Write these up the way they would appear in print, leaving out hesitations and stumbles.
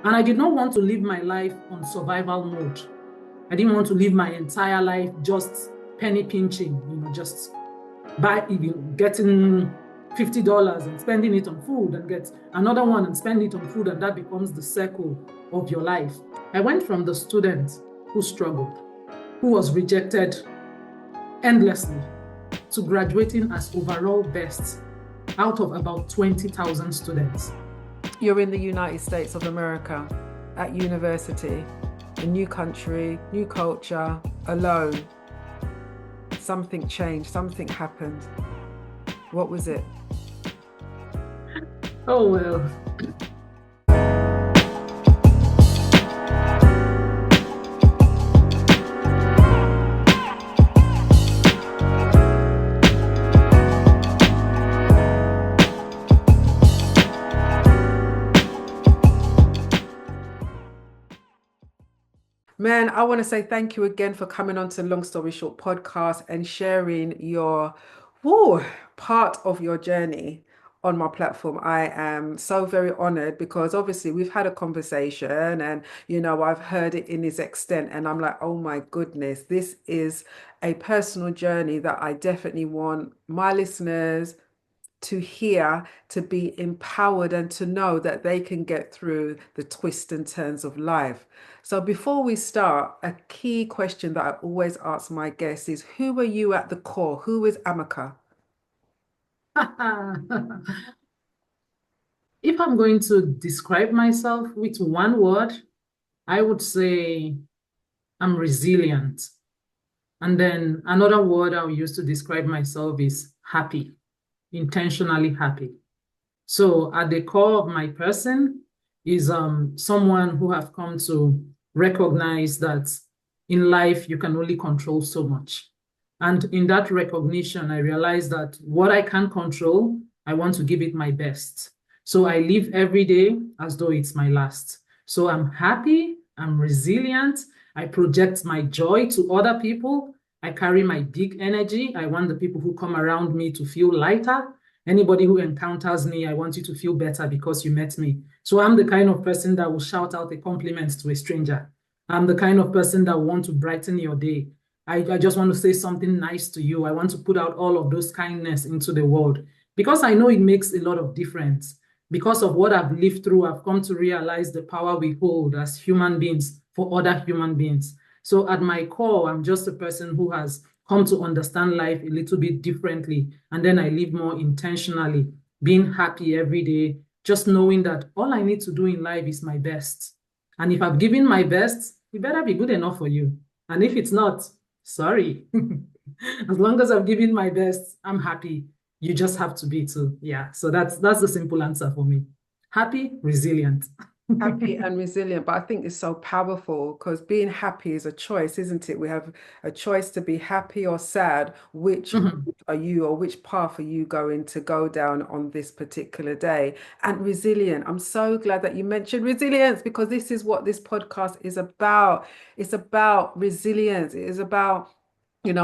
And I did not want to live my life on survival mode. I didn't want to live my entire life just penny pinching, just getting $50 and spending it on food and get another one and spend it on food, and that becomes the circle of your life. I went from the student who struggled, who was rejected endlessly, to graduating as overall best out of about 20,000 students. You're in the United States of America at university, a new country, new culture, alone. Something changed, something happened. What was it? Oh, well. Man, I want to say thank you again for coming on to Long Story Short podcast and sharing your part of your journey on my platform. I am so very honored because obviously we've had a conversation and, I've heard it in its extent and I'm like, oh my goodness, this is a personal journey that I definitely want my listeners to hear, to be empowered and to know that they can get through the twists and turns of life. So before we start, a key question that I always ask my guests is, who are you at the core? Who is Amaka? If I'm going to describe myself with one word, I would say I'm resilient. And then another word I'll use to describe myself is happy, intentionally happy. So at the core of my person is someone who have come to recognize that in life you can only control so much. And in that recognition, I realized that what I can control, I want to give it my best. So I live every day as though it's my last. So I'm happy, I'm resilient, I project my joy to other people, I carry my big energy. I want the people who come around me to feel lighter. Anybody who encounters me, I want you to feel better because you met me. So I'm the kind of person that will shout out a compliment to a stranger. I'm the kind of person that will want to brighten your day. I just want to say something nice to you. I want to put out all of those kindness into the world because I know it makes a lot of difference. Because of what I've lived through, I've come to realize the power we hold as human beings for other human beings. So at my core, I'm just a person who has come to understand life a little bit differently. And then I live more intentionally, being happy every day, just knowing that all I need to do in life is my best. And if I've given my best, it better be good enough for you. And if it's not, sorry. As long as I've given my best, I'm happy. You just have to be too. Yeah. So that's the simple answer for me. Happy, resilient. Happy and resilient, but I think it's so powerful because being happy is a choice, isn't it? We have a choice to be happy or sad. Which are you, or which path are you going to go down on this particular day? And resilient. I'm so glad that you mentioned resilience because this is what this podcast is about. It's about resilience. It is about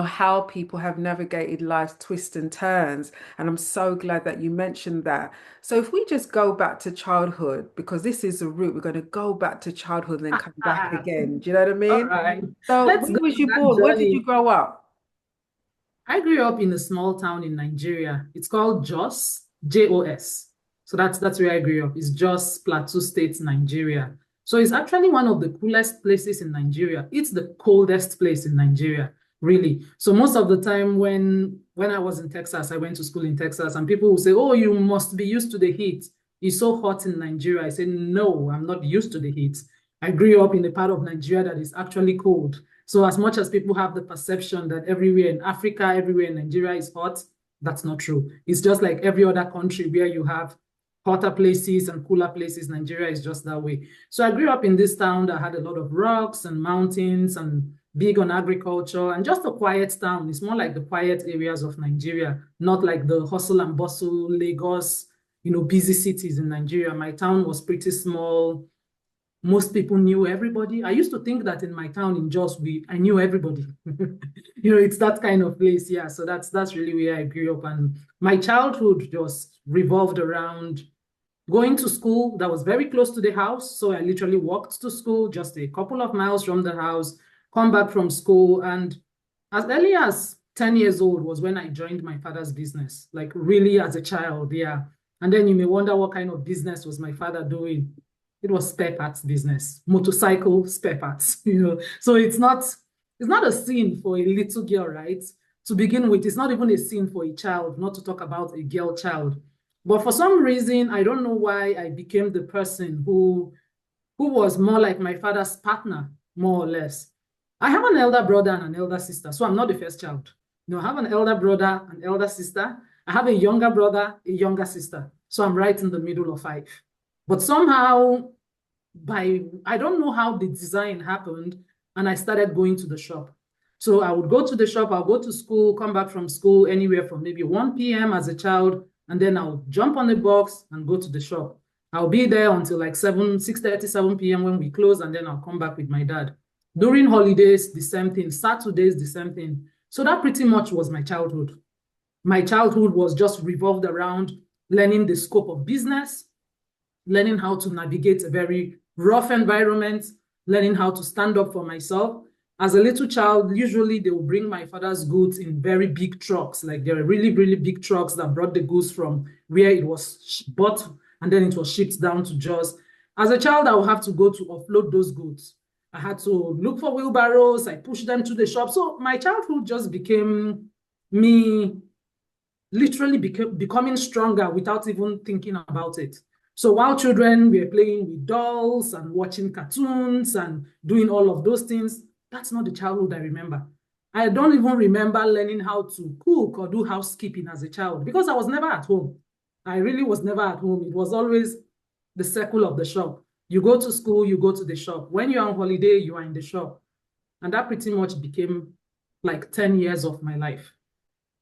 how people have navigated life's twists and turns. And I'm so glad that you mentioned that. So if we just go back to childhood, because this is the route, we're going to go back to childhood and then come back again. Do you know what I mean? All right. So Let's where go was on you that born? Where did journey. you grow up? I grew up in a small town in Nigeria. It's called Jos, Jos. So that's where I grew up. It's Jos, Plateau State, Nigeria. So it's actually one of the coolest places in Nigeria. It's the coldest place in Nigeria, really. So most of the time when I was in Texas, I went to school in Texas, and people will say, oh, you must be used to the heat. It's so hot in Nigeria. I say, no, I'm not used to the heat. I grew up in a part of Nigeria that is actually cold. So as much as people have the perception that everywhere in Africa, everywhere in Nigeria is hot, that's not true. It's just like every other country where you have hotter places and cooler places. Nigeria is just that way. So I grew up in this town that had a lot of rocks and mountains and big on agriculture and just a quiet town. It's more like the quiet areas of Nigeria, not like the hustle and bustle, Lagos, busy cities in Nigeria. My town was pretty small. Most people knew everybody. I used to think that in my town in Jos, I knew everybody. It's that kind of place. Yeah. So that's really where I grew up. And my childhood just revolved around Going to school that was very close to the house. So I literally walked to school just a couple of miles from the house, come back from school. And as early as 10 years old was when I joined my father's business, like really as a child, yeah. And then you may wonder what kind of business was my father doing. It was spare parts business, motorcycle spare parts, So it's not a sin for a little girl, right? To begin with, it's not even a sin for a child, not to talk about a girl child. But for some reason, I don't know why I became the person who was more like my father's partner, more or less. I have an elder brother and an elder sister, so I'm not the first child. I have an elder brother, an elder sister. I have a younger brother, a younger sister. So I'm right in the middle of five. But somehow, I don't know how the design happened, and I started going to the shop. So I would go to the shop, I'll go to school, come back from school anywhere from maybe 1 p.m. as a child, and then I'll jump on the bus and go to the shop. I'll be there until like 6:30, 7 p.m. when we close, and then I'll come back with my dad. During holidays, the same thing. Saturdays, the same thing. So that pretty much was my childhood. My childhood was just revolved around learning the scope of business, learning how to navigate a very rough environment, learning how to stand up for myself. As a little child, usually they will bring my father's goods in very big trucks. Like there are really, really big trucks that brought the goods from where it was bought and then it was shipped down to Jos. As a child, I would have to go to offload those goods. I had to look for wheelbarrows. I pushed them to the shop. So my childhood just became me literally becoming stronger without even thinking about it. So while children were playing with dolls and watching cartoons and doing all of those things, that's not the childhood I remember. I don't even remember learning how to cook or do housekeeping as a child because I was never at home. I really was never at home. It was always the circle of the shop. You go to school, you go to the shop. When you're on holiday, you are in the shop. And that pretty much became like 10 years of my life.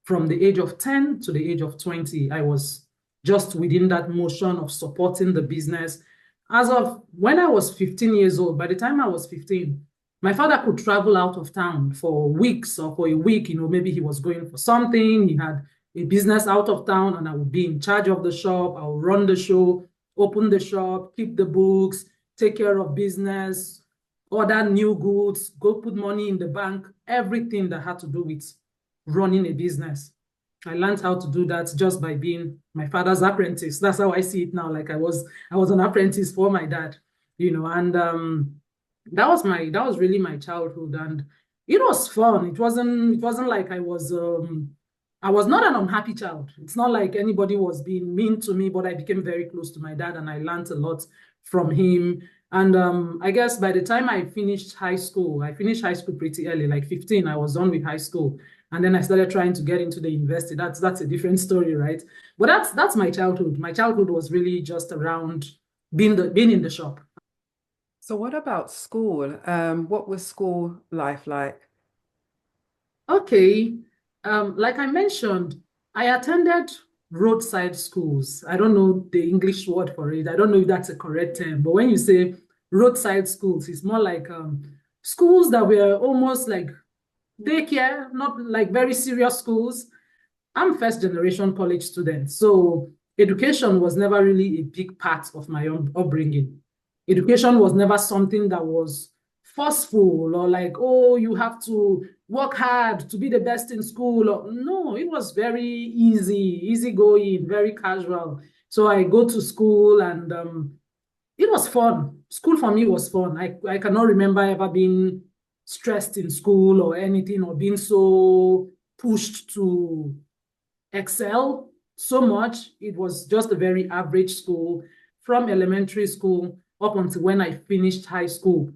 From the age of 10 to the age of 20, I was just within that motion of supporting the business. As of when I was 15 years old, by the time I was 15, my father could travel out of town for weeks or for a week. Maybe he was going for something. He had a business out of town, and I would be in charge of the shop. I would run the show, open the shop, keep the books, take care of business, order new goods, go put money in the bank, everything that had to do with running a business. I learned how to do that just by being my father's apprentice. That's how I see it now. Like I was an apprentice for my dad, and that was really my childhood, and it was fun. It wasn't like I was not an unhappy child. It's not like anybody was being mean to me, but I became very close to my dad and I learned a lot from him. And I guess by the time I finished high school pretty early, like 15, I was done with high school. And then I started trying to get into the university. That's a different story, right? But that's my childhood. My childhood was really just around being in the shop. So what about school? What was school life like? Okay. Like I mentioned, I attended roadside schools. I don't know the English word for it. I don't know if that's a correct term, but when you say roadside schools, it's more like schools that were almost like daycare, not like very serious schools. I'm first generation college student, so education was never really a big part of my own upbringing. Education was never something that was forceful or like, oh, you have to work hard to be the best in school. Or, no, it was very easy going, very casual. So I go to school and it was fun. School for me was fun. I cannot remember ever being stressed in school or anything or being so pushed to excel so much. It was just a very average school from elementary school up until when I finished high school.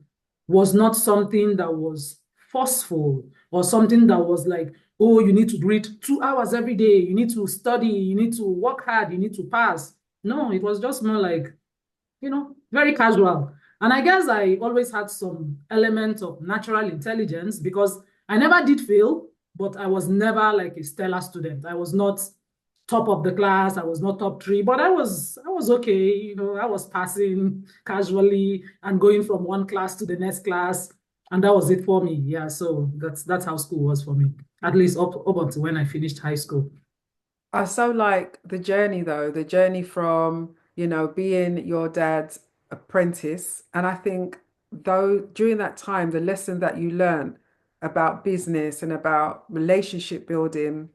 Was not something that was forceful or something that was like, oh, you need to read 2 hours every day, you need to study, you need to work hard, you need to pass. No, it was just more like, very casual. And I guess I always had some element of natural intelligence because I never did fail, but I was never like a stellar student. I was not top of the class. I was not top three, but I was okay. I was passing casually and going from one class to the next class. And that was it for me. Yeah. So that's how school was for me, at least up until when I finished high school. I so like the journey though, the journey from being your dad's apprentice. And I think though during that time, the lesson that you learned about business and about relationship building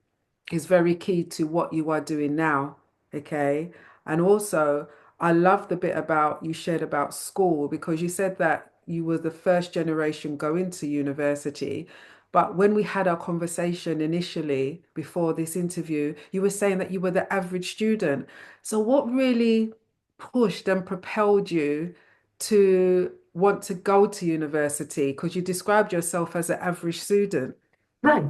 is very key to what you are doing now. Okay. And also, I love the bit about you shared about school because you said that you were the first generation going to university. But when we had our conversation initially before this interview, you were saying that you were the average student. So, what really pushed and propelled you to want to go to university? Because you described yourself as an average student. Right.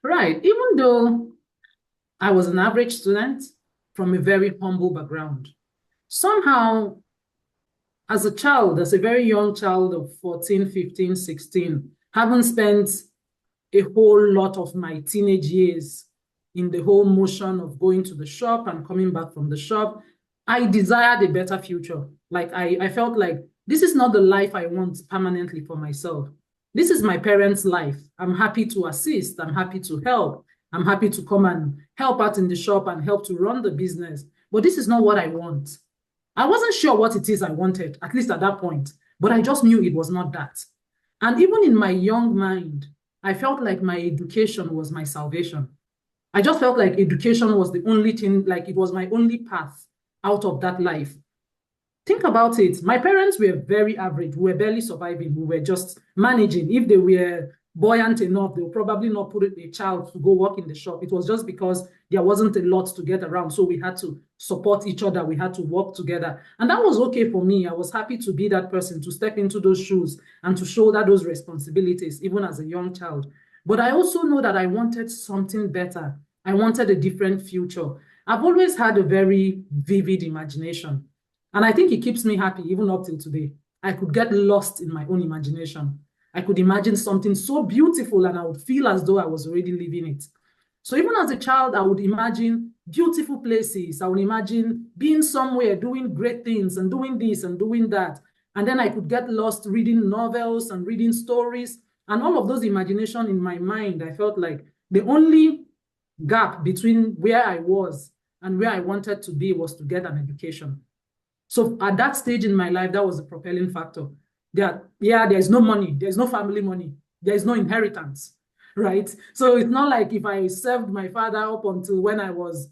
Right. Even though I was an average student from a very humble background, somehow, as a child, as a very young child of 14, 15, 16, having spent a whole lot of my teenage years in the whole motion of going to the shop and coming back from the shop, I desired a better future. Like I felt like this is not the life I want permanently for myself. This is my parents' life. I'm happy to assist. I'm happy to help. I'm happy to come and help out in the shop and help to run the business. But this is not what I want. I wasn't sure what it is I wanted, at least at that point, but I just knew it was not that. And even in my young mind, I felt like my education was my salvation. I just felt like education was the only thing, like it was my only path out of that life. Think about it. My parents were very average. We were barely surviving. We were just managing. If they were buoyant enough, they would probably not put a child to go work in the shop. It was just because there wasn't a lot to get around. So we had to support each other. We had to work together. And that was okay for me. I was happy to be that person, to step into those shoes and to shoulder those responsibilities, even as a young child. But I also know that I wanted something better. I wanted a different future. I've always had a very vivid imagination. And I think it keeps me happy even up till today. I could get lost in my own imagination. I could imagine something so beautiful and I would feel as though I was already living it. So even as a child, I would imagine beautiful places. I would imagine being somewhere, doing great things and doing this and doing that. And then I could get lost reading novels and reading stories. And all of those imagination in my mind, I felt like the only gap between where I was and where I wanted to be was to get an education. So at that stage in my life, that was the propelling factor. That, yeah, there's no money, there's no family money, there's no inheritance, right? So it's not like if I served my father up until when I was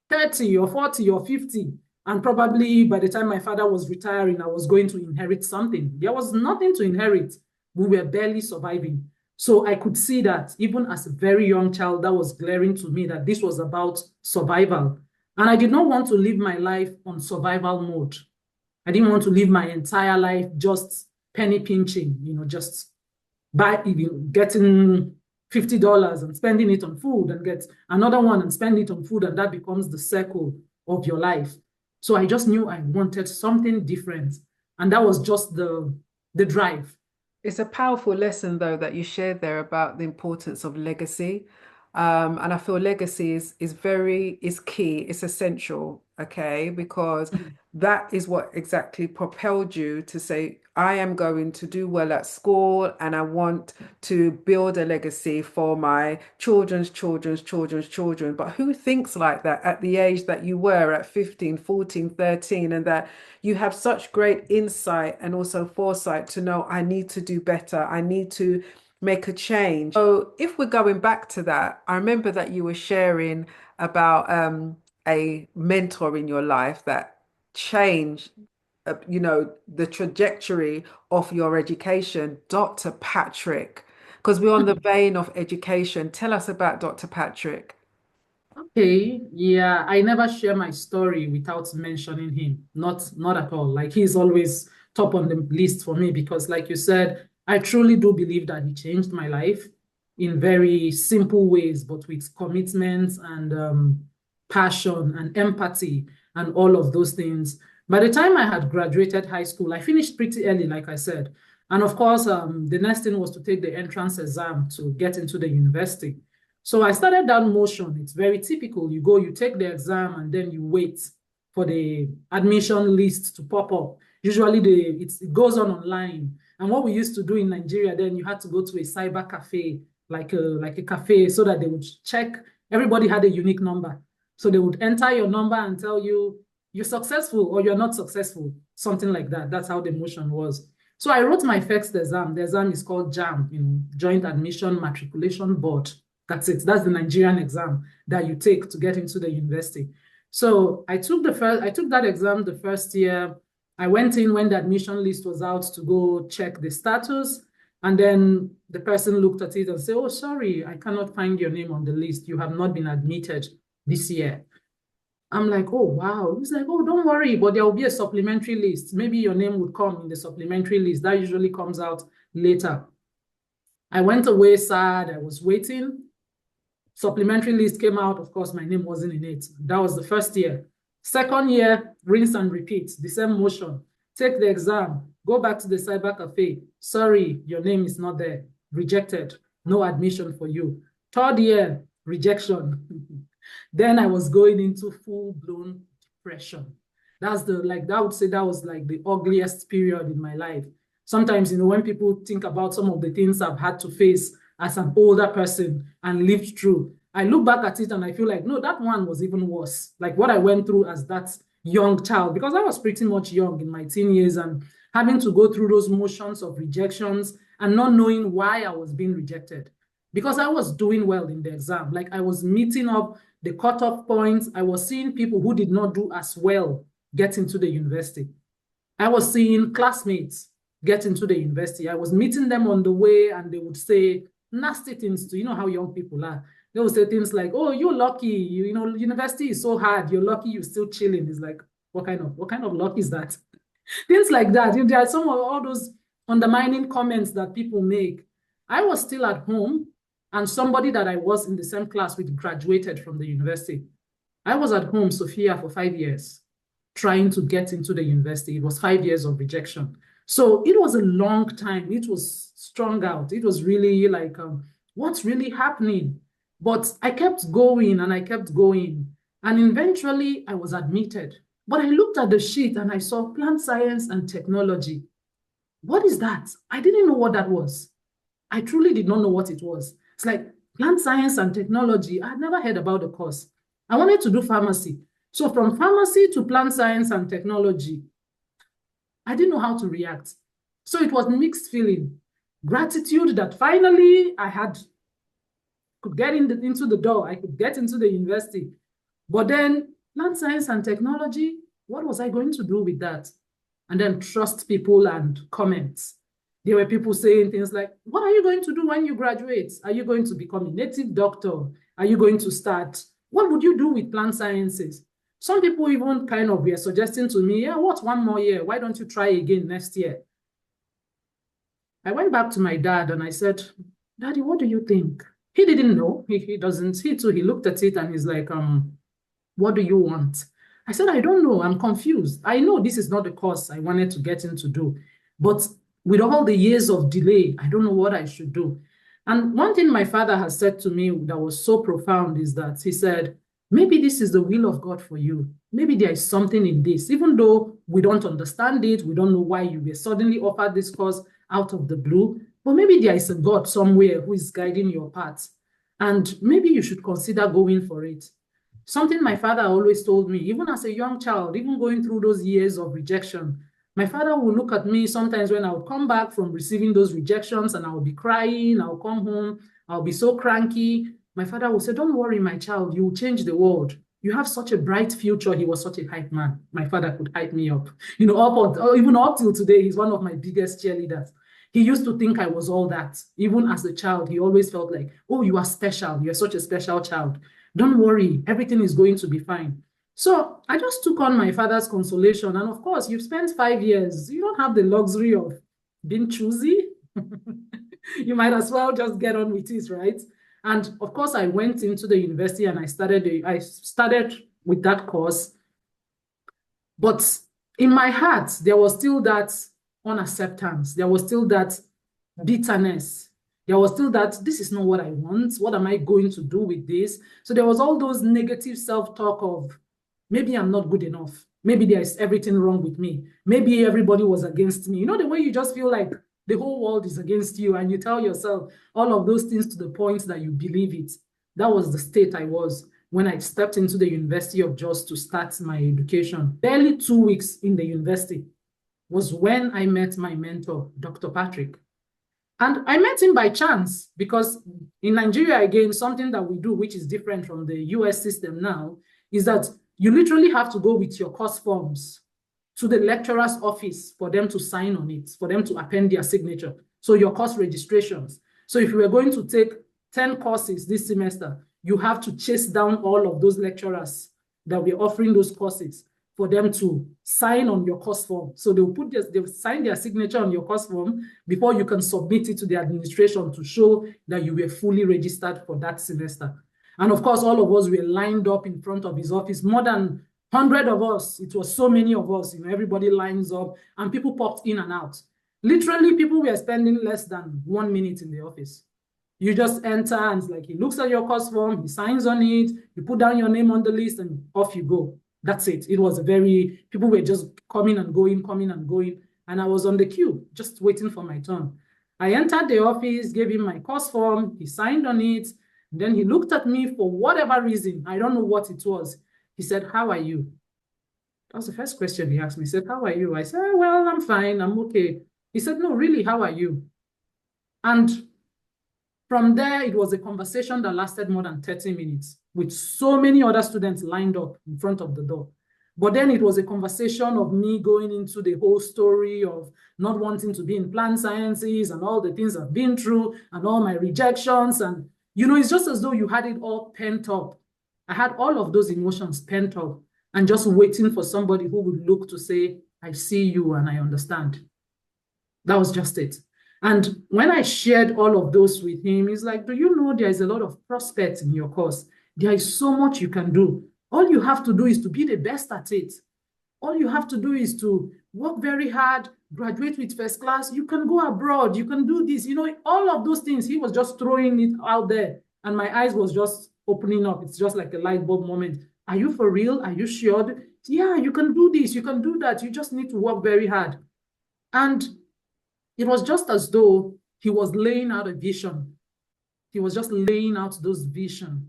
30 or 40 or 50, and probably by the time my father was retiring, I was going to inherit something. There was nothing to inherit. We were barely surviving. So I could see that even as a very young child, that was glaring to me that this was about survival. And I did not want to live my life on survival mode. I didn't want to live my entire life just penny pinching, just getting $50 and spending it on food and get another one and spend it on food, and that becomes the circle of your life. So I just knew I wanted something different. And that was just the drive. It's a powerful lesson, though, that you shared there about the importance of legacy. And I feel legacy is key, it's essential, okay? Because that is what exactly propelled you to say, I am going to do well at school and I want to build a legacy for my children's children's children's children. But who thinks like that at the age that you were at 15, 14, 13, and that you have such great insight and also foresight to know I need to do better. I need to make a change. So if we're going back to that, I remember that you were sharing about a mentor in your life that changed, the trajectory of your education, Dr. Patrick. Because we're on the vein of education. Tell us about Dr. Patrick. Okay, yeah, I never share my story without mentioning him. Not at all. Like he's always top on the list for me because, like you said, I truly do believe that he changed my life in very simple ways, but with commitment and passion and empathy and all of those things. By the time I had graduated high school, I finished pretty early, like I said. And of course, the next thing was to take the entrance exam to get into the university. So I started that motion. It's very typical. You go, you take the exam, and then you wait for the admission list to pop up. Usually it goes on online. And what we used to do in Nigeria, then you had to go to a cyber cafe, like a cafe, so that they would check. Everybody had a unique number. So they would enter your number and tell you you're successful or you're not successful, something like that. That's how the motion was. So I wrote my first exam. The exam is called JAM, Joint Admission Matriculation Board. That's it. That's the Nigerian exam that you take to get into the university. So I took that exam the first year. I went in when the admission list was out to go check the status. And then the person looked at it and said, oh, sorry, I cannot find your name on the list. You have not been admitted this year. I'm like, oh, wow. He's like, oh, don't worry, but there will be a supplementary list. Maybe your name would come in the supplementary list. That usually comes out later. I went away sad. I was waiting. Supplementary list came out. Of course, my name wasn't in it. That was the first year. Second year, rinse and repeat. The same motion. Take the exam. Go back to the cyber cafe. Sorry, your name is not there. Rejected. No admission for you. Third year, rejection. Then I was going into full-blown depression. I would say that was like the ugliest period in my life. Sometimes, when people think about some of the things I've had to face as an older person and lived through, I look back at it and I feel like, no, that one was even worse. Like what I went through as that young child, because I was pretty much young in my teen years and having to go through those motions of rejections and not knowing why I was being rejected. Because I was doing well in the exam. Like I was meeting up the cutoff points. I was seeing people who did not do as well get into the university. I was seeing classmates get into the university. I was meeting them on the way and they would say nasty things to, how young people are. They would say things like, oh, you're lucky, university is so hard. You're lucky you're still chilling. It's like, what kind of luck is that? Things like that. There are some of all those undermining comments that people make. I was still at home and somebody that I was in the same class with graduated from the university. I was at home, Sophia, for 5 years, trying to get into the university. It was 5 years of rejection. So it was a long time. It was strung out. It was really like, what's really happening? But I kept going and I kept going. And eventually I was admitted. But I looked at the sheet and I saw plant science and technology. What is that? I didn't know what that was. I truly did not know what it was. It's like plant science and technology. I had never heard about the course. I wanted to do pharmacy. So from pharmacy to plant science and technology, I didn't know how to react. So it was mixed feeling. Gratitude that finally I could get into the door. I could get into the university. But then plant science and technology, what was I going to do with that? And then trust people and comments. There were people saying things like, what are you going to do when you graduate? Are you going to become a native doctor? Are you going to start? What would you do with plant sciences? Some people even kind of were suggesting to me, yeah, what, 1 more year? Why don't you try again next year? I went back to my dad and I said, Daddy, what do you think? He didn't know. He doesn't. He too, he looked at it and he's like, what do you want? I said, I don't know. I'm confused. I know this is not the course I wanted to get into do, but with all the years of delay, I don't know what I should do. And one thing my father has said to me that was so profound is that he said, maybe this is the will of God for you. Maybe there is something in this, even though we don't understand it. We don't know why you were suddenly offered this course out of the blue, but maybe there is a God somewhere who is guiding your path. And maybe you should consider going for it. Something my father always told me, even as a young child, even going through those years of rejection, my father would look at me sometimes when I would come back from receiving those rejections and I would be crying, I'll come home, I'll be so cranky. My father would say, don't worry, my child, you will change the world. You have such a bright future. He was such a hype man. My father could hype me up. Even up till today, he's one of my biggest cheerleaders. He used to think I was all that. Even as a child, he always felt like, oh, you are special. You're such a special child. Don't worry, everything is going to be fine. So I just took on my father's consolation. And of course, you've spent 5 years. You don't have the luxury of being choosy. You might as well just get on with it, right? And of course, I went into the university and I started with that course. But in my heart, there was still that unacceptance. There was still that bitterness. There was still that, this is not what I want. What am I going to do with this? So there was all those negative self-talk of, maybe I'm not good enough. Maybe there's everything wrong with me. Maybe everybody was against me. The way you just feel like the whole world is against you and you tell yourself all of those things to the point that you believe it. That was the state I was. when I stepped into the University of Jos to start my education. Barely 2 weeks in the university was when I met my mentor, Dr. Patrick. And I met him by chance because in Nigeria, again, something that we do, which is different from the US system now, is that you literally have to go with your course forms to the lecturer's office for them to sign on it, for them to append their signature. So your course registrations. So if you were going to take 10 courses this semester, you have to chase down all of those lecturers that were offering those courses for them to sign on your course form. So they'll sign their signature on your course form before you can submit it to the administration to show that you were fully registered for that semester. And of course, all of us were lined up in front of his office, more than 100 of us. It was so many of us, everybody lines up and people popped in and out. Literally, people were spending less than 1 minute in the office. You just enter and it's like he looks at your course form, he signs on it, you put down your name on the list and off you go. That's it. It was people were just coming and going. And I was on the queue, just waiting for my turn. I entered the office, gave him my course form, he signed on it. Then he looked at me for whatever reason. I don't know what it was. He said, "How are you?" That was the first question he asked me. He said, "How are you?" I said, "Well, I'm fine, I'm okay." He said, "No, really, how are you?" And from there, it was a conversation that lasted more than 30 minutes with so many other students lined up in front of the door. But then it was a conversation of me going into the whole story of not wanting to be in plant sciences and all the things I've been through and all my rejections. And, it's just as though you had it all pent up. I had all of those emotions pent up and just waiting for somebody who would look to say, "I see you and I understand." That was just it. And when I shared all of those with him, he's like, "Do you know there is a lot of prospects in your course? There is so much you can do. All you have to do is to be the best at it. All you have to do is to work very hard, graduate with first class. You can go abroad. You can do this." All of those things, he was just throwing it out there. And my eyes was just opening up. It's just like a light bulb moment. "Are you for real? Are you sure?" "Yeah, you can do this. You can do that. You just need to work very hard." And it was just as though he was laying out a vision. He was just laying out those visions.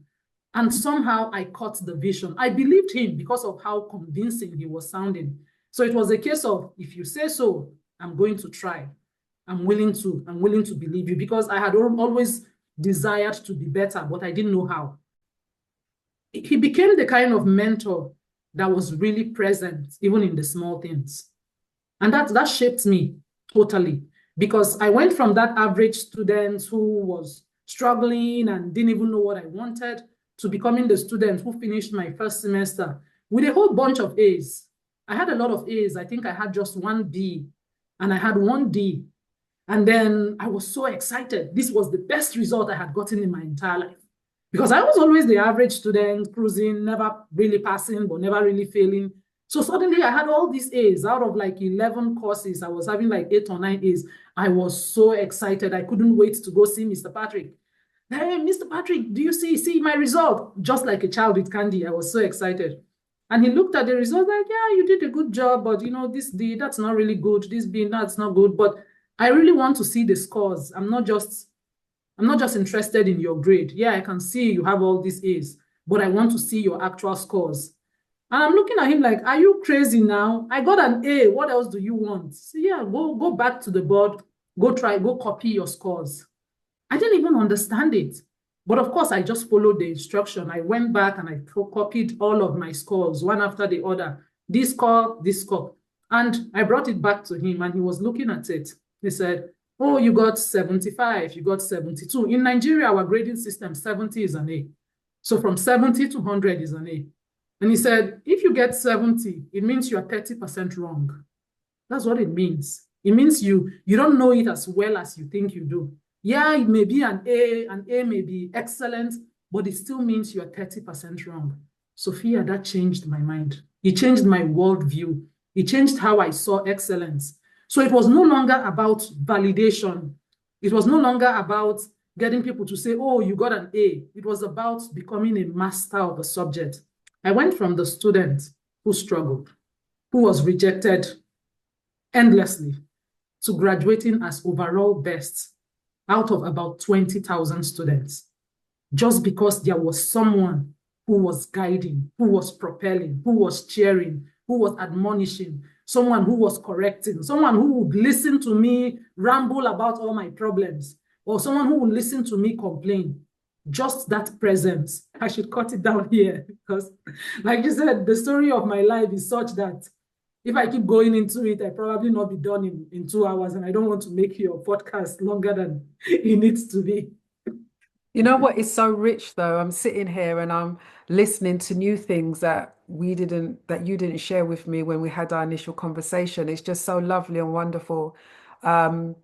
And somehow I caught the vision. I believed him because of how convincing he was sounding. So it was a case of, if you say so, I'm going to try. I'm willing to believe you, because I had always desired to be better, but I didn't know how. He became the kind of mentor that was really present, even in the small things. And that shaped me totally, because I went from that average student who was struggling and didn't even know what I wanted to becoming the student who finished my first semester with a whole bunch of A's. I had a lot of A's. I think I had just 1 B and I had 1 D. And then I was so excited. This was the best result I had gotten in my entire life, because I was always the average student, cruising, never really passing, but never really failing. So suddenly I had all these A's. Out of like 11 courses, I was having like 8 or 9 A's. I was so excited. I couldn't wait to go see Mr. Patrick. "Hey, Mr. Patrick, do you see my result?" Just like a child with candy, I was so excited. And he looked at the result like, "Yeah, you did a good job, but this D, that's not really good. This B, that's not good. But I really want to see the scores. I'm not just interested in your grade. Yeah, I can see you have all these A's, but I want to see your actual scores." And I'm looking at him like, "Are you crazy now? I got an A. What else do you want?" So yeah, go back to the board, go copy your scores. I didn't even understand it. But of course, I just followed the instruction. I went back and I copied all of my scores, one after the other. This score, this score. And I brought it back to him and he was looking at it. He said, "Oh, you got 75, you got 72. In Nigeria, our grading system, 70 is an A. So from 70 to 100 is an A. And he said, if you get 70, it means you're 30% wrong." That's what it means. It means you don't know it as well as you think you do. Yeah, it may be an A may be excellent, but it still means you're 30% wrong. Sophia, that changed my mind. It changed my worldview. It changed how I saw excellence. So it was no longer about validation. It was no longer about getting people to say, "Oh, you got an A." It was about becoming a master of a subject. I went from the student who struggled, who was rejected endlessly, to graduating as overall best out of about 20,000 students, just because there was someone who was guiding, who was propelling, who was cheering, who was admonishing, someone who was correcting, someone who would listen to me ramble about all my problems, or someone who would listen to me complain. Just that presence. I should cut it down here because, like you said, the story of my life is such that if I keep going into it, I probably not be done in 2 hours, and I don't want to make your podcast longer than it needs to be. You know what is so rich though? I'm sitting here and I'm listening to new things that you didn't share with me when we had our initial conversation. It's just so lovely and wonderful. Um,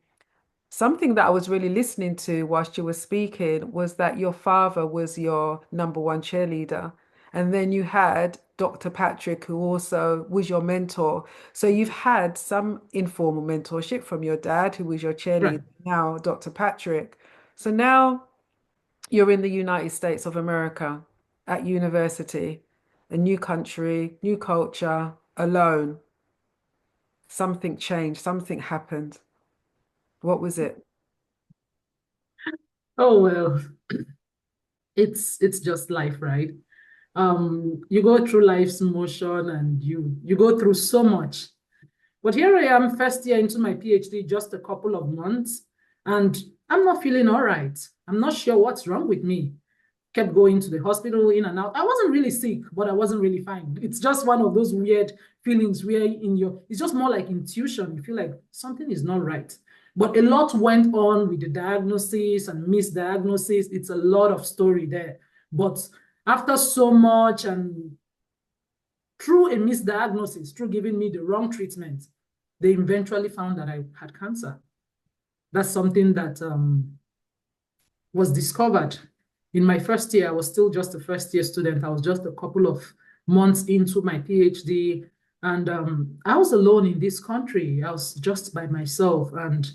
Something that I was really listening to whilst you were speaking was that your father was your number one cheerleader. And then you had Dr. Patrick, who also was your mentor. So you've had some informal mentorship from your dad, who was your Right. cheerleader, now Dr. Patrick. So now you're in the United States of America at university, a new country, new culture, alone. Something changed, something happened. What was it? Oh well, it's just life, right? You go through life's motion and you go through so much. But here I am, first year into my PhD, just a couple of months, and I'm not feeling all right. I'm not sure what's wrong with me. Kept going to the hospital in and out. I wasn't really sick, but I wasn't really fine. It's just one of those weird feelings where it's just more like intuition. You feel like something is not right. But a lot went on with the diagnosis and misdiagnosis. It's a lot of story there. But after so much and through a misdiagnosis, through giving me the wrong treatment, they eventually found that I had cancer. That's something that was discovered in my first year. I was still just a first year student. I was just a couple of months into my PhD. And I was alone in this country. I was just by myself. And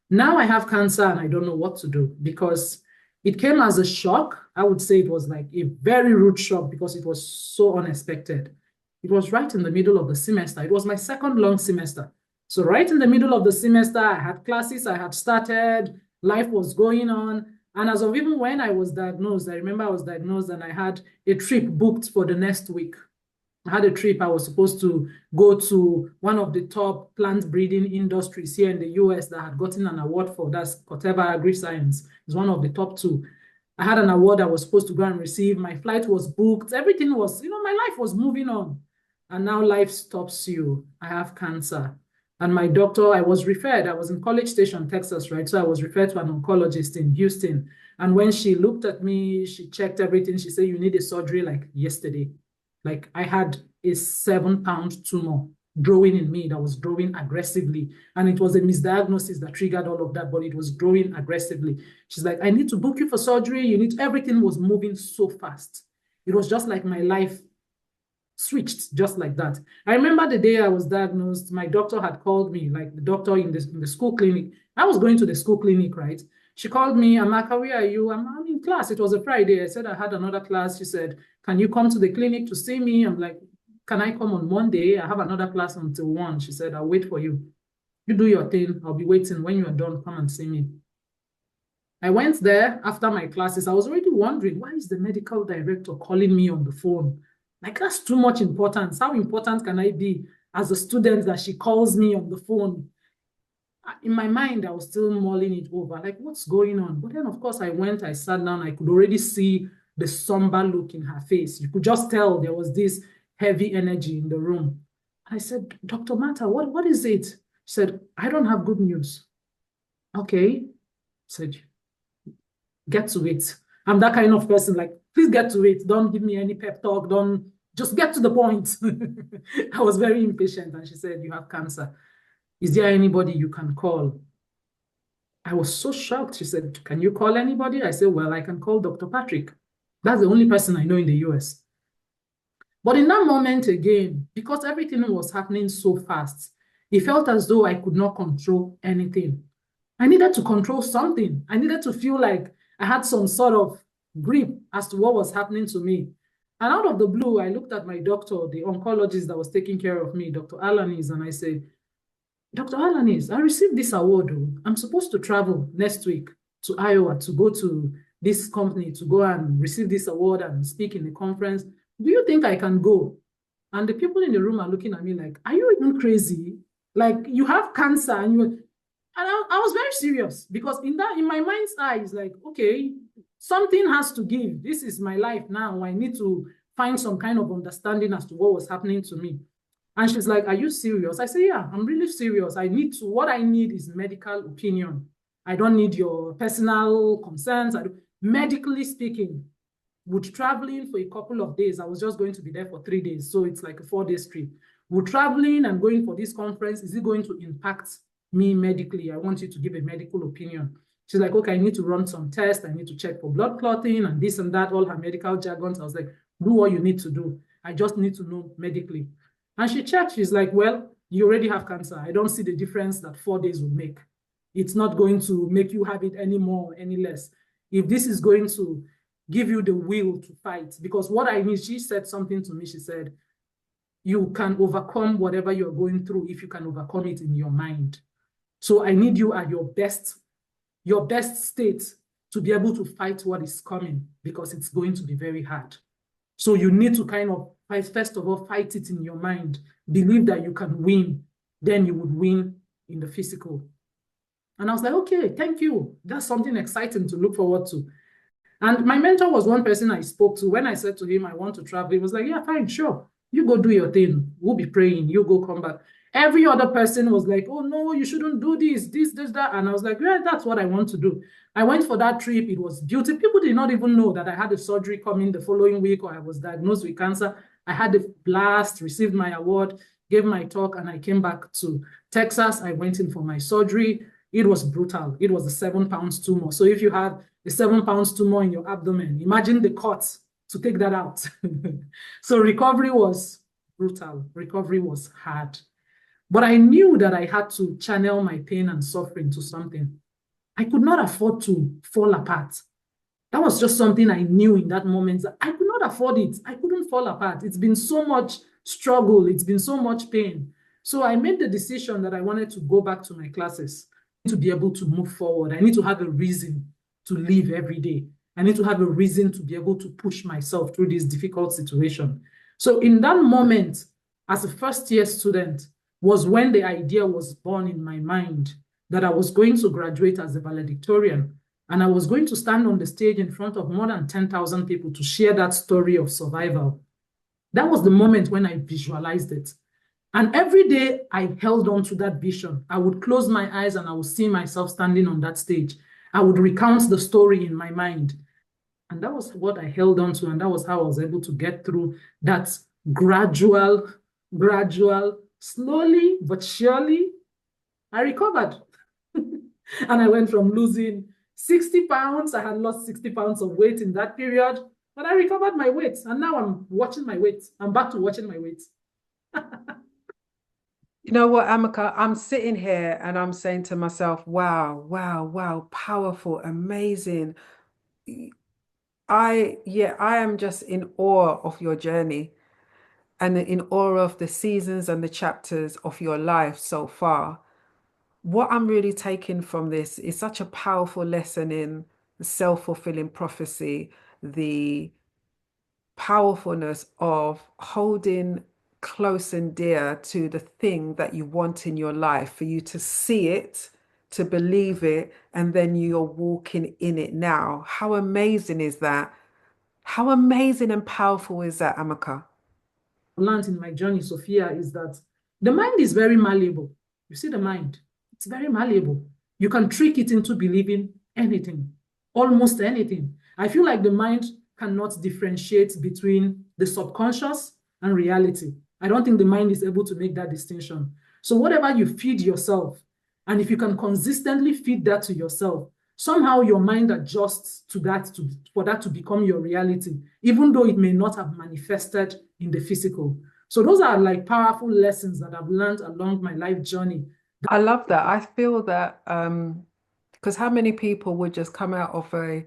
now I have cancer and I don't know what to do because it came as a shock. I would say it was like a very rude shock because it was so unexpected. It was right in the middle of the semester. It was my second long semester. So right in the middle of the semester, I had classes, I had started, life was going on. And as of even when I was diagnosed, I remember I was diagnosed and I had a trip booked for the next week. I had a trip. I was supposed to go to one of the top plant breeding industries here in the US that had gotten an award for. That's Koteva Agri-Science. It's one of the top two. I had an award I was supposed to go and receive. My flight was booked. Everything was, my life was moving on. And now life stops you. I have cancer. And my doctor, I was referred. I was in College Station, Texas, right? So I was referred to an oncologist in Houston. And when she looked at me, she checked everything. She said, you need a surgery like yesterday. Like I had a 7-pound tumor growing in me that was growing aggressively. And it was a misdiagnosis that triggered all of that, but it was growing aggressively. She's like, I need to book you for surgery. Everything was moving so fast. It was just like my life switched just like that. I remember the day I was diagnosed, my doctor had called me, like the doctor in the school clinic. I was going to the school clinic, right? She called me, Amaka, where are you? I'm in class. It was a Friday. I said I had another class. She said, can you come to the clinic to see me? I'm like, can I come on Monday? I have another class until 1. She said, I'll wait for you. You do your thing. I'll be waiting. When you are done, come and see me. I went there after my classes. I was already wondering, why is the medical director calling me on the phone? Like, that's too much importance. How important can I be as a student that she calls me on the phone? In my mind, I was still mulling it over. Like, what's going on? But then, of course, I sat down. I could already see the somber look in her face. You could just tell there was this heavy energy in the room. I said, Dr. Mata, what is it? She said, I don't have good news. Okay. I said, get to it. I'm that kind of person, like, please get to it. Don't give me any pep talk. Don't just get to the point. I was very impatient. And she said, you have cancer. Is there anybody you can call? I was so shocked. She said, can you call anybody? I said, well, I can call Dr. Patrick. That's the only person I know in the US. But in that moment again, because everything was happening so fast, it felt as though I could not control anything. I needed to control something. I needed to feel like I had some sort of grip as to what was happening to me. And out of the blue, I looked at my doctor, the oncologist that was taking care of me, Dr. Alanis, and I said, Dr. Alanis, I received this award. I'm supposed to travel next week to Iowa to go to this company to go and receive this award and speak in a conference. Do you think I can go? And the people in the room are looking at me like, are you even crazy? Like, you have cancer and I was very serious because in my mind's eye, it's like, okay, something has to give. This is my life now. I need to find some kind of understanding as to what was happening to me. And she's like, are you serious? I say, yeah, I'm really serious. What I need is medical opinion. I don't need your personal concerns. Medically speaking, would traveling for a couple of days, I was just going to be there for 3 days. So it's like a 4-day trip. Would traveling and going for this conference, is it going to impact me medically? I want you to give a medical opinion. She's like, okay, I need to run some tests. I need to check for blood clotting and this and that, all her medical jargons. I was like, do what you need to do. I just need to know medically. And she checked. She's like, well, you already have cancer. I don't see the difference that 4 days will make. It's not going to make you have it any more or any less. If this is going to give you the will to fight, because what I need, she said something to me. She said, you can overcome whatever you're going through if you can overcome it in your mind. So I need you at your best state to be able to fight what is coming, because it's going to be very hard. So you need to kind of fight, first of all, fight it in your mind. Believe that you can win. Then you would win in the physical. And I was like, okay, thank you. That's something exciting to look forward to. And my mentor was one person I spoke to. When I said to him, I want to travel, he was like, yeah, fine, sure. You go do your thing. We'll be praying. You go come back. Every other person was like, oh, no, you shouldn't do this, that. And I was like, yeah, that's what I want to do. I went for that trip. It was beautiful. People did not even know that I had a surgery coming the following week or I was diagnosed with cancer. I had a blast, received my award, gave my talk, and I came back to Texas. I went in for my surgery. It was brutal. It was a 7 pounds tumor. So if you have a 7 pounds tumor in your abdomen, imagine the cuts to take that out. So recovery was brutal. Recovery was hard. But I knew that I had to channel my pain and suffering to something. I could not afford to fall apart. That was just something I knew in that moment. I could not afford it. I couldn't fall apart. It's been so much struggle. It's been so much pain. So I made the decision that I wanted to go back to my classes to be able to move forward. I need to have a reason to live every day. I need to have a reason to be able to push myself through this difficult situation. So in that moment, as a first-year student, was when the idea was born in my mind that I was going to graduate as a valedictorian, and I was going to stand on the stage in front of more than 10,000 people to share that story of survival. That was the moment when I visualized it. And every day I held on to that vision. I would close my eyes and I would see myself standing on that stage. I would recount the story in my mind. And that was what I held on to. And that was how I was able to get through that gradual, slowly but surely, I recovered. And I went from losing 60 pounds. I had lost 60 pounds of weight in that period, but I recovered my weight. And now I'm watching my weight. I'm back to watching my weight. You know what, Amaka, I'm sitting here and I'm saying to myself, wow, wow, wow, powerful, amazing. I am just in awe of your journey and in awe of the seasons and the chapters of your life so far. What I'm really taking from this is such a powerful lesson in the self-fulfilling prophecy, the powerfulness of holding close and dear to the thing that you want in your life, for you to see it, to believe it, and then you're walking in it now. How amazing is that? How amazing and powerful is that, Amaka? Learned in my journey, Sophia, is that the mind is very malleable. You see the mind, it's very malleable. You can trick it into believing anything, almost anything. I feel like the mind cannot differentiate between the subconscious and reality. I don't think the mind is able to make that distinction. So whatever you feed yourself, and if you can consistently feed that to yourself, somehow your mind adjusts to that for that to become your reality, even though it may not have manifested in the physical. So those are like powerful lessons that I've learned along my life journey. I love that. I feel that because how many people would just come out of a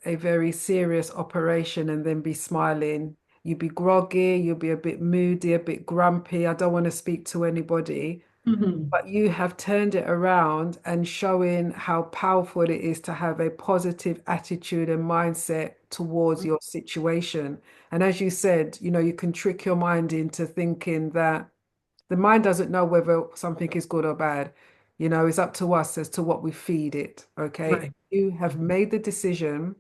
very serious operation and then be smiling? You'd be groggy, you'd be a bit moody, a bit grumpy. I don't want to speak to anybody. Mhm. but you have turned it around and showing how powerful it is to have a positive attitude and mindset towards your situation. And as you said, you can trick your mind into thinking that the mind doesn't know whether something is good or bad. It's up to us as to what we feed it. Okay. Right. You have made the decision,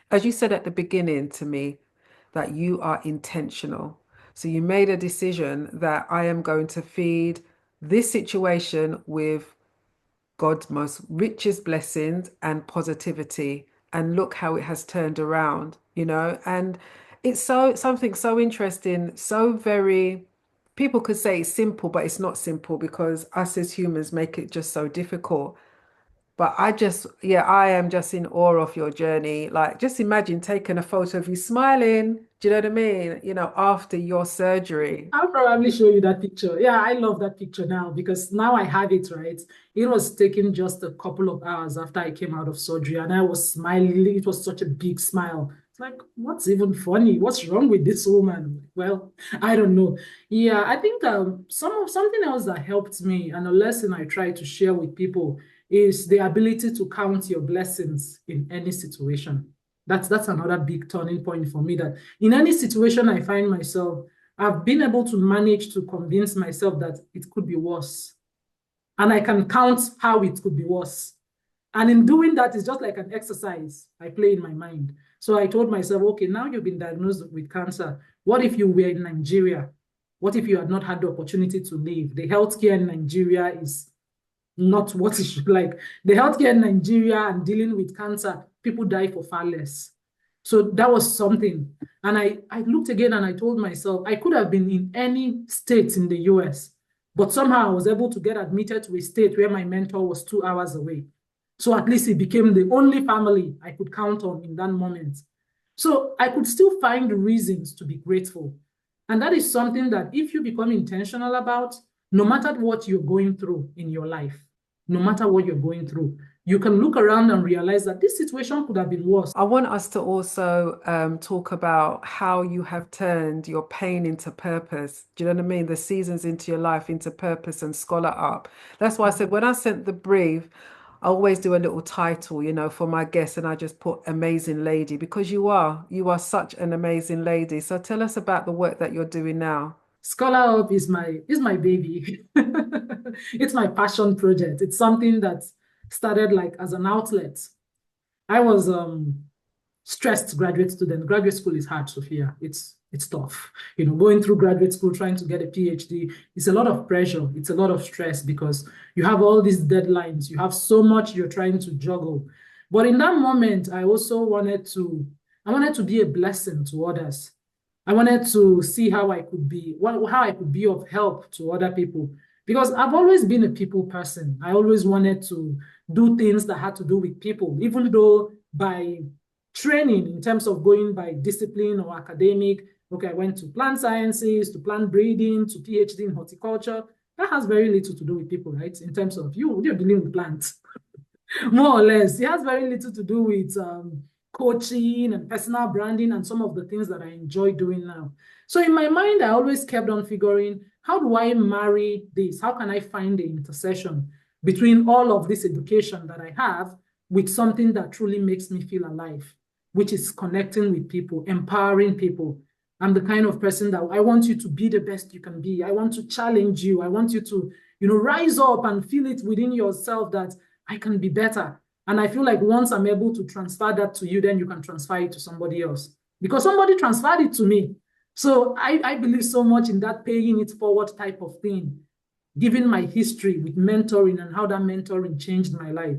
as you said at the beginning to me, that you are intentional. So you made a decision that I am going to feed this situation with God's most richest blessings and positivity. And look how it has turned around. And it's something so interesting, so very, people could say it's simple, but it's not simple because us as humans make it just so difficult. But yeah, I am just in awe of your journey. Like, just imagine taking a photo of you smiling. Do you know what I mean? After your surgery. I'll probably show you that picture. Yeah, I love that picture now because now I have it, right? It was taken just a couple of hours after I came out of surgery and I was smiling. It was such a big smile. It's like, what's even funny? What's wrong with this woman? Well, I don't know. Yeah, I think something else that helped me and a lesson I try to share with people is the ability to count your blessings in any situation. That's another big turning point for me that in any situation I find myself, I've been able to manage to convince myself that it could be worse. And I can count how it could be worse. And in doing that, it's just like an exercise I play in my mind. So I told myself, okay, now you've been diagnosed with cancer. What if you were in Nigeria? What if you had not had the opportunity to live? The healthcare in Nigeria is not what it should like. The healthcare in Nigeria and dealing with cancer, people die for far less. So that was something. And I looked again and I told myself I could have been in any state in the US, but somehow I was able to get admitted to a state where my mentor was 2 hours away. So at least it became the only family I could count on in that moment. So I could still find reasons to be grateful. And that is something that if you become intentional about, no matter what you're going through in your life, no matter what you're going through, you can look around and realize that this situation could have been worse. I want us to also talk about how you have turned your pain into purpose. Do you know what I mean? The seasons into your life into purpose and scholar up. That's why I said when I sent the brief, I always do a little title, for my guests, and I just put amazing lady because you are such an amazing lady. So tell us about the work that you're doing now. ScholarUP is my baby. It's my passion project. It's something that started like as an outlet. I was stressed graduate student. Graduate school is hard, Sophia. It's tough. Going through graduate school, trying to get a PhD, it's a lot of pressure. It's a lot of stress because you have all these deadlines. You have so much you're trying to juggle. But in that moment, I wanted to be a blessing to others. I wanted to see how I could be of help to other people because I've always been a people person. I always wanted to do things that had to do with people, even though by training in terms of going by discipline or academic. Okay, I went to plant sciences, to plant breeding, to PhD in horticulture. That has very little to do with people, right? In terms of you're dealing with plants. More or less. It has very little to do with coaching and personal branding and some of the things that I enjoy doing now. So in my mind, I always kept on figuring, how do I marry this? How can I find the intersection between all of this education that I have with something that truly makes me feel alive, which is connecting with people, empowering people. I'm the kind of person that I want you to be the best you can be. I want to challenge you. I want you to, rise up and feel it within yourself that I can be better. And I feel like once I'm able to transfer that to you, then you can transfer it to somebody else because somebody transferred it to me. So I believe so much in that paying it forward type of thing, given my history with mentoring and how that mentoring changed my life.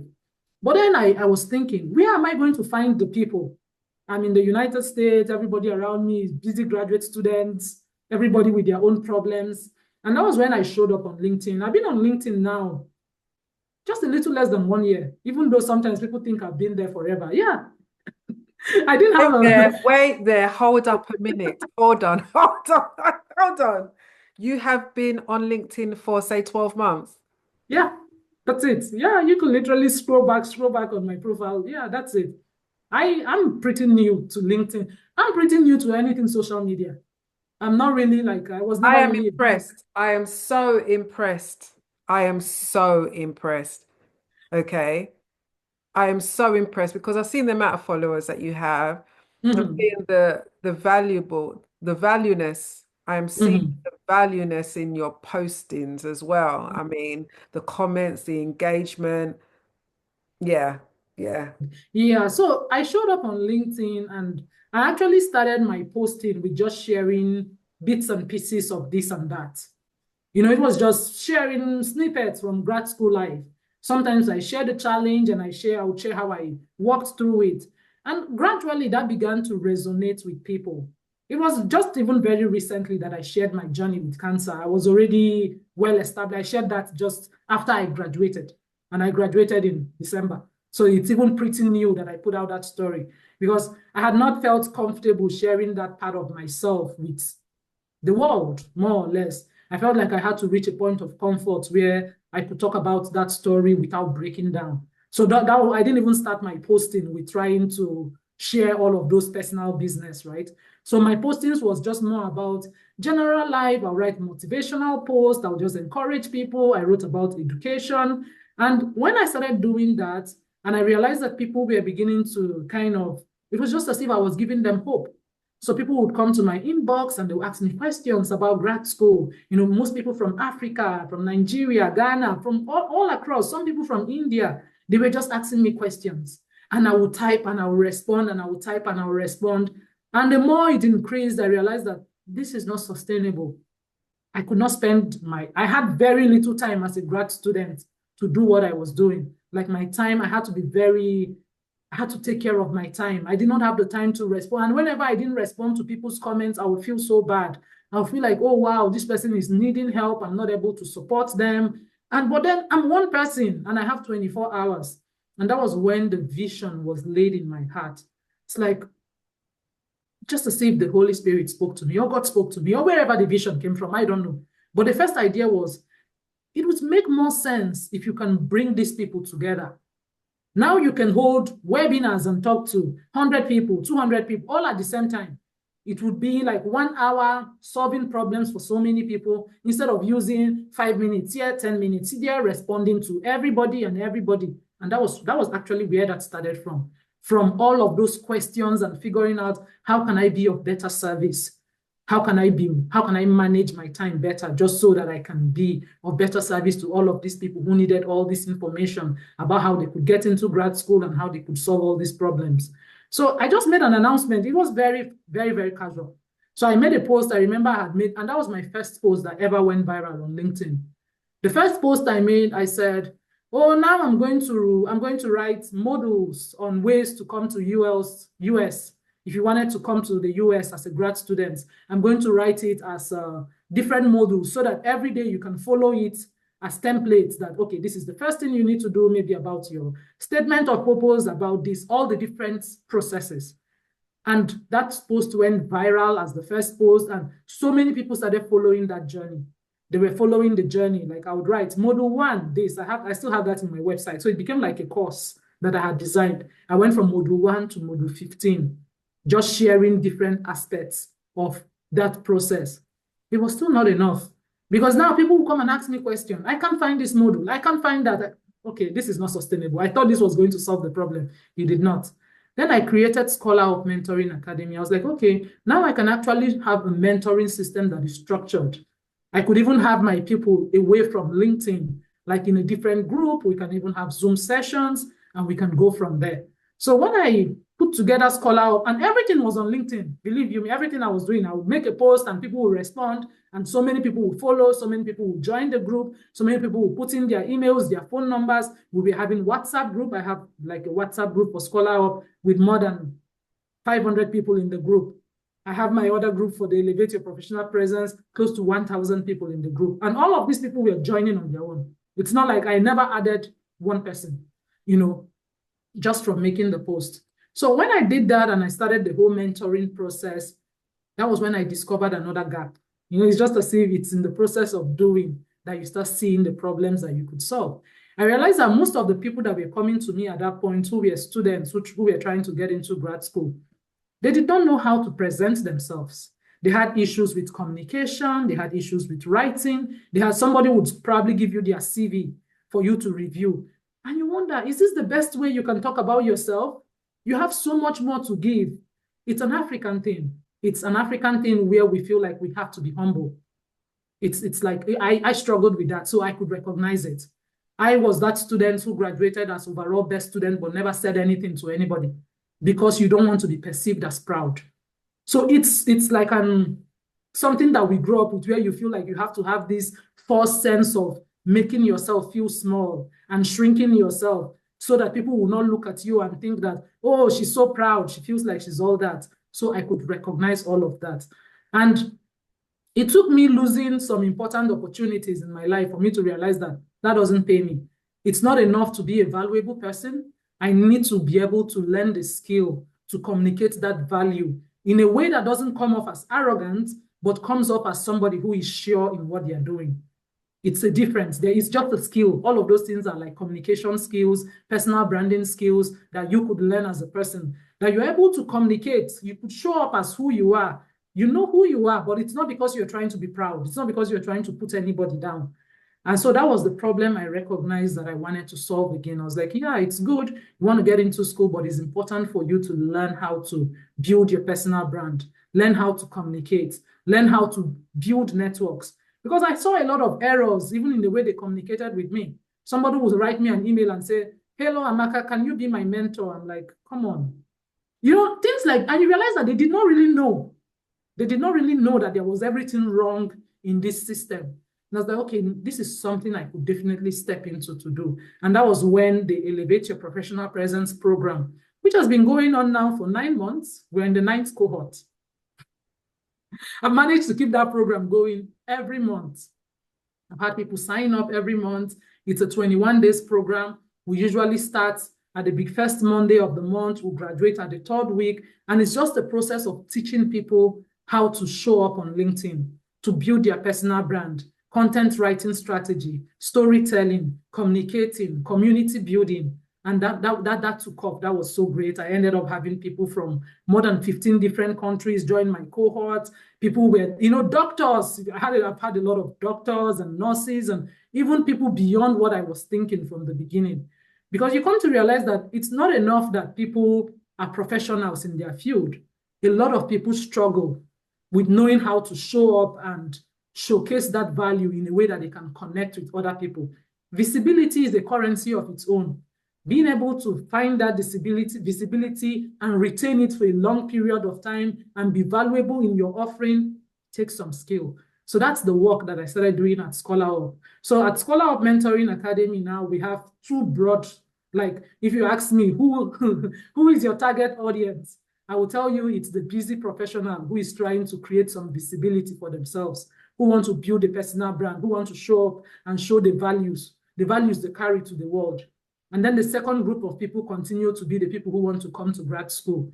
But then I was thinking, where am I going to find the people? I'm in the United States, everybody around me is busy graduate students, everybody with their own problems. And that was when I showed up on LinkedIn. I've been on LinkedIn now just a little less than 1 year, even though sometimes people think I've been there forever. Yeah, I didn't have Wait there, hold up a minute. Hold on, hold on, hold on. You have been on LinkedIn for, say, 12 months. yeah, that's it. Yeah, you can literally scroll back on my profile. Yeah, that's it. I'm pretty new to LinkedIn. I'm pretty new to anything social media. I'm not really like, I was I never am really a big. impressed. I am so impressed. I am so impressed. Okay. I am so impressed because I've seen the amount of followers that you have. I'm Mhm, seeing the valueness. I'm seeing mhm. the valueness in your postings as well. I mean, the comments, the engagement. Yeah, yeah. Yeah, so I showed up on LinkedIn and I actually started my posting with just sharing bits and pieces of this and that. It was just sharing snippets from grad school life. Sometimes I share the challenge and I would share how I walked through it. And gradually that began to resonate with people. It was just even very recently that I shared my journey with cancer. I was already well established. I shared that just after I graduated, and I graduated in December. So it's even pretty new that I put out that story because I had not felt comfortable sharing that part of myself with the world, more or less. I felt like I had to reach a point of comfort where I could talk about that story without breaking down. So that I didn't even start my posting with trying to share all of those personal business, right? So my postings was just more about general life. I'll write motivational posts. I'll just encourage people. I wrote about education. And when I started doing that, and I realized that people were beginning to it was just as if I was giving them hope. So people would come to my inbox and they would ask me questions about grad school. Most people from Africa, from Nigeria, Ghana, from all across, some people from India, they were just asking me questions. And I would type and I would respond and I would type and I would respond. And the more it increased, I realized that this is not sustainable. I could not I had very little time as a grad student to do what I was doing. Like my time, I had to take care of my time. I did not have the time to respond. And whenever I didn't respond to people's comments, I would feel so bad. I would feel like, oh, wow, this person is needing help. I'm not able to support them. But then I'm one person and I have 24 hours. And that was when the vision was laid in my heart. It's like, just to see if the Holy Spirit spoke to me or God spoke to me or wherever the vision came from, I don't know. But the first idea was, it would make more sense if you can bring these people together. Now you can hold webinars and talk to 100 people, 200 people, all at the same time. It would be like 1 hour solving problems for so many people instead of using 5 minutes here, 10 minutes there, responding to everybody and everybody. And that was actually where that started from all of those questions and figuring out how can I be of better service? How can I manage my time better just so that I can be of better service to all of these people who needed all this information about how they could get into grad school and how they could solve all these problems. So I just made an announcement. It was very, very, very casual. So I made a post I remember I had made, and that was my first post that ever went viral on LinkedIn. The first post I made, I said, oh, now I'm going to write modules on ways to come to US. If you wanted to come to the US as a grad student, I'm going to write it as different modules so that every day you can follow it as templates that, okay, this is the first thing you need to do, maybe about your statement of purpose, about this, all the different processes. And that post went viral as the first post, and so many people started following that journey. They were following the journey. Like I would write module 1, this. I still have that in my website. So it became like a course that I had designed. I went from module 1 to module 15, just sharing different aspects of that process. It was still not enough because now people will come and ask me questions. I can't find this module. I can't find that. Okay, this is not sustainable. I thought this was going to solve the problem. It did not. Then I created ScholarUP Mentoring Academy. I was like, okay, now I can actually have a mentoring system that is structured. I could even have my people away from LinkedIn, like in a different group. We can even have Zoom sessions and we can go from there. So when I put together ScholarUP, and everything was on LinkedIn, believe you me, everything I was doing, I would make a post and people would respond, and so many people would follow, so many people would join the group, so many people would put in their emails, their phone numbers. We'll be having WhatsApp group. I have like a WhatsApp group for ScholarUP with more than 500 people in the group. I have my other group for the Elevate Your Professional Presence, close to 1,000 people in the group. And all of these people were joining on their own. It's not like I never added one person, just from making the post. So when I did that and I started the whole mentoring process, that was when I discovered another gap. It's just as if it's in the process of doing that you start seeing the problems that you could solve. I realized that most of the people that were coming to me at that point, who were students, who were trying to get into grad school, they did not know how to present themselves. They had issues with communication. They had issues with writing. They had somebody would probably give you their CV for you to review. And you wonder, is this the best way you can talk about yourself? You have so much more to give. It's an African thing. It's an African thing where we feel like we have to be humble. It's like I struggled with that, so I could recognize it. I was that student who graduated as overall best student but never said anything to anybody because you don't want to be perceived as proud. So it's like something that we grow up with where you feel like you have to have this false sense of making yourself feel small and shrinking yourself so that people will not look at you and think that, oh, she's so proud. She feels like she's all that. So I could recognize all of that. And it took me losing some important opportunities in my life for me to realize that that doesn't pay me. It's not enough to be a valuable person. I need to be able to learn the skill to communicate that value in a way that doesn't come off as arrogant, but comes off as somebody who is sure in what they're doing. It's a difference. There is just a skill. All of those things are like communication skills, personal branding skills that you could learn as a person, that you're able to communicate. You could show up as who you are. You know who you are, but it's not because you're trying to be proud. It's not because you're trying to put anybody down. And so that was the problem I recognized that I wanted to solve again. I was like, yeah, it's good. You want to get into school, but it's important for you to learn how to build your personal brand, learn how to communicate, learn how to build networks. Because I saw a lot of errors, even in the way they communicated with me. Somebody would write me an email and say, hello, Amaka, can you be my mentor? I'm like, come on. You know, things like, and you realize that they did not really know. They did not really know that there was everything wrong in this system. And I was like, okay, this is something I could definitely step into to do. And that was when the Elevate Your Professional Presence program, which has been going on now for 9 months. We're in the 9th cohort. I've managed to keep that program going every month. I've had people sign up every month. It's a 21 days program. We usually start at the first Monday of the month. We'll graduate at the 3rd week. And it's just a process of teaching people how to show up on LinkedIn, to build their personal brand, content writing strategy, storytelling, communicating, community building. And that took off. That was so great. I ended up having people from more than 15 different countries join my cohort. People were, doctors. I've had a lot of doctors and nurses and even people beyond what I was thinking from the beginning. Because you come to realize that it's not enough that people are professionals in their field. A lot of people struggle with knowing how to show up and showcase that value in a way that they can connect with other people. Visibility is a currency of its own. Being able to find that visibility and retain it for a long period of time and be valuable in your offering takes some skill. So that's the work that I started doing at ScholarUP. So at ScholarUP Mentoring Academy now, we have 2 broad, like if you ask me, who is your target audience? I will tell you it's the busy professional who is trying to create some visibility for themselves, who want to build a personal brand, who want to show up and show the values they carry to the world. And then the second group of people continue to be the people who want to come to grad school.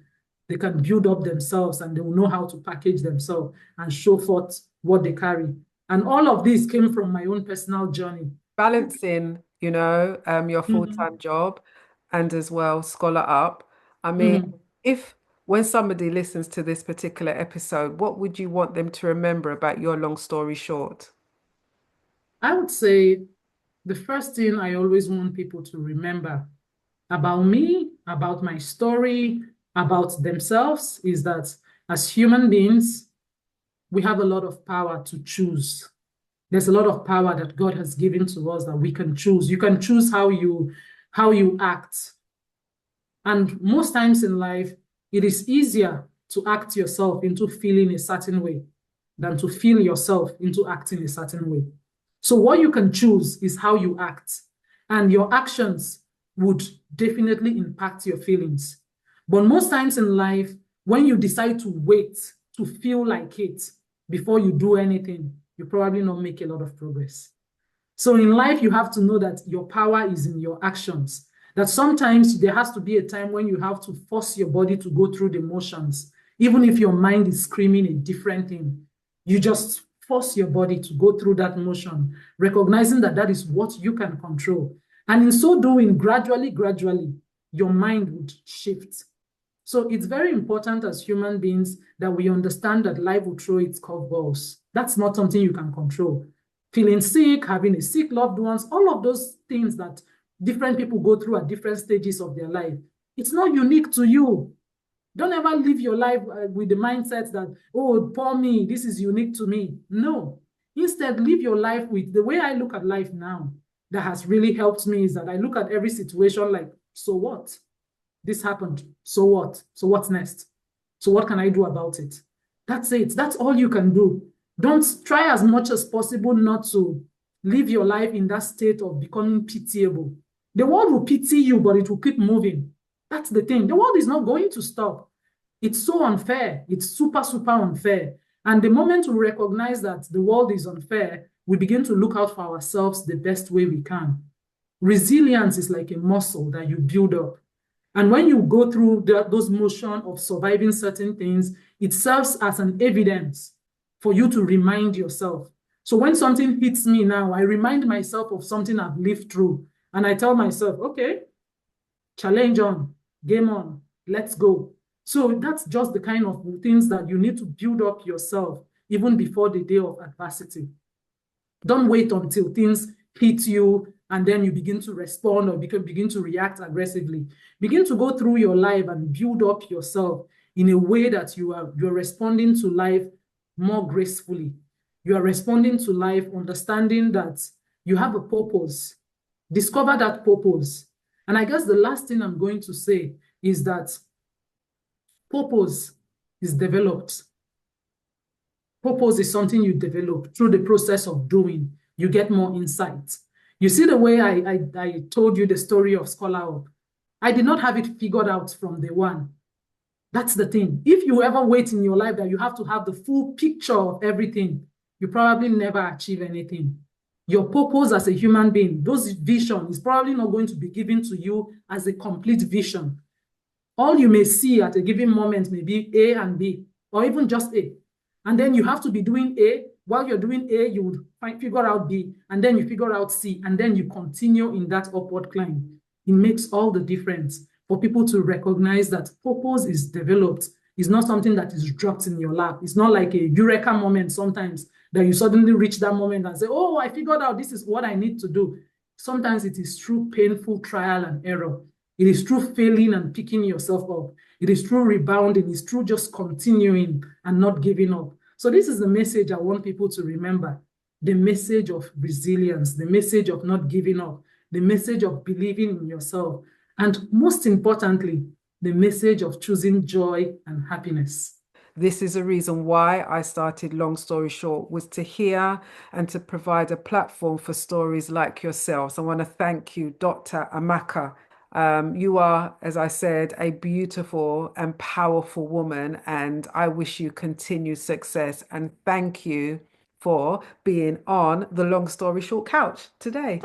They can build up themselves and they will know how to package themselves and show forth what they carry. And all of this came from my own personal journey. Balancing, your full-time job and as well ScholarUP. I mean, when somebody listens to this particular episode, what would you want them to remember about your long story short? I would say the first thing I always want people to remember about me, about my story, about themselves is that as human beings, we have a lot of power to choose. There's a lot of power that God has given to us that we can choose. You can choose how you act. And most times in life, it is easier to act yourself into feeling a certain way than to feel yourself into acting a certain way. So what you can choose is how you act. And your actions would definitely impact your feelings. But most times in life, when you decide to wait to feel like it before you do anything, you probably not make a lot of progress. So in life, you have to know that your power is in your actions. That sometimes there has to be a time when you have to force your body to go through the motions. Even if your mind is screaming a different thing, you just force your body to go through that motion, recognizing that that is what you can control. And in so doing, gradually, your mind would shift. So it's very important as human beings that we understand that life will throw its curveballs. That's not something you can control. Feeling sick, having a sick loved ones, all of those things that different people go through at different stages of their life. It's not unique to you. Don't ever live your life with the mindset that, oh, poor me, this is unique to me. No. Instead, live your life with the way I look at life now that has really helped me is that I look at every situation like, so what? This happened. So what? So what's next? So what can I do about it? That's it. That's all you can do. Don't try as much as possible not to live your life in that state of becoming pitiable. The world will pity you, but it will keep moving. That's the thing. The world is not going to stop. It's so unfair. It's super, super unfair. And the moment we recognize that the world is unfair, we begin to look out for ourselves the best way we can. Resilience is like a muscle that you build up. And when you go through those motion of surviving certain things, it serves as an evidence for you to remind yourself. So when something hits me now, I remind myself of something I've lived through. And I tell myself, okay, challenge on, game on, let's go. So that's just the kind of things that you need to build up yourself even before the day of adversity. Don't wait until things hit you and then you begin to respond or begin to react aggressively. Begin to go through your life and build up yourself in a way that you're responding to life more gracefully. You are responding to life understanding that you have a purpose. Discover that purpose. And I guess the last thing I'm going to say is that purpose is developed. Purpose is something you develop through the process of doing. You get more insight. You see the way I told you the story of ScholarUP. I did not have it figured out from day one. That's the thing. If you ever wait in your life that you have to have the full picture of everything, you probably never achieve anything. Your purpose as a human being, those vision is probably not going to be given to you as a complete vision. All you may see at a given moment may be A and B, or even just A. And then you have to be doing A. While you're doing A, you would figure out B, and then you figure out C, and then you continue in that upward climb. It makes all the difference for people to recognize that purpose is developed. It's not something that is dropped in your lap. It's not like a eureka moment sometimes that you suddenly reach that moment and say, oh, I figured out this is what I need to do. Sometimes it is through painful trial and error. It is through failing and picking yourself up. It is through rebounding. It's through just continuing and not giving up. So this is the message I want people to remember. The message of resilience, the message of not giving up, the message of believing in yourself, and most importantly, the message of choosing joy and happiness. This is a reason why I started Long Story Short, was to hear and to provide a platform for stories like yourselves. I want to thank you, Dr. Amaka. You are, as I said, a beautiful and powerful woman, and I wish you continued success. And thank you for being on the Long Story Short couch today.